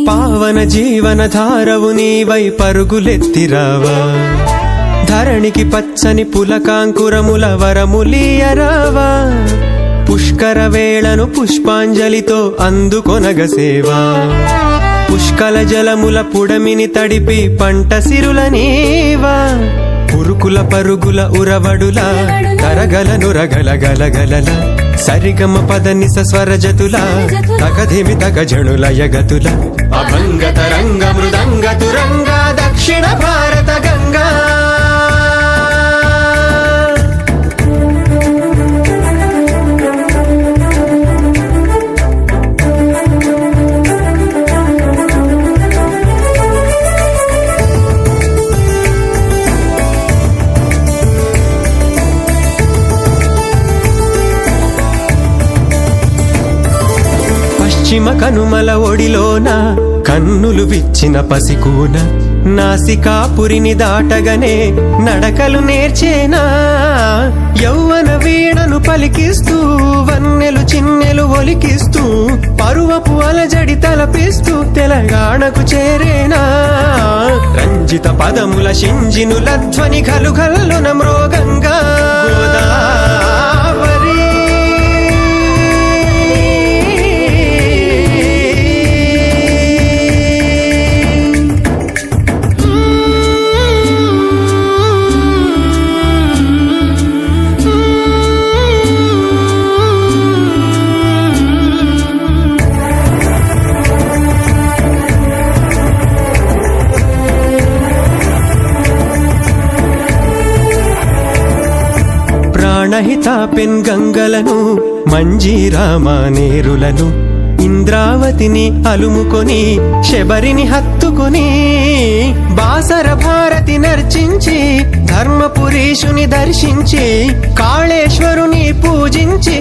పావన జీవన ధారవు నీవై పరుగులెత్తిరావా, ధరణికి పచ్చని పులకాంకురముల వరములీయరావా, పుష్కర వేళను పుష్పాంజలితో అందుకొనగసేవా, పుష్కల జలముల పుడమిని తడిపి పంట సిరుల నీవా, పురుకుల పరుగుల ఉరవడుల తరగల నురగల గలగలల సరిగమ పదనిస స్వరజతుల తగధిమి తగజణుల యగతుల అభంగ తరంగ మృదంగ తురంగ దక్షిణ భారత గంగా. పశ్చిమ కనుమల ఒడిలోన కన్నులు విచ్చిన పసికూన నాసికాపురిని దాటగనే నడకలు నేర్చేనా, యౌవన వీణను పలికిస్తూ వన్నెలు చిన్నెలు ఒలికిస్తూ పరువపు అలజడి తలపిస్తూ తెలంగాణకు చేరేనా, రంజిత పదముల షింజినుల ధ్వని గలుగల్లున మ్రోగంగా గోదావరి. ప్రాణహిత పెన్గంగలను మంజీరామానేరులను ఇంద్రావతిని అలుముకొని శబరిని హత్తుకొని బాసర భారతి నర్చించి ధర్మపురీషుని దర్శించి కాళేశ్వరుని పూజించి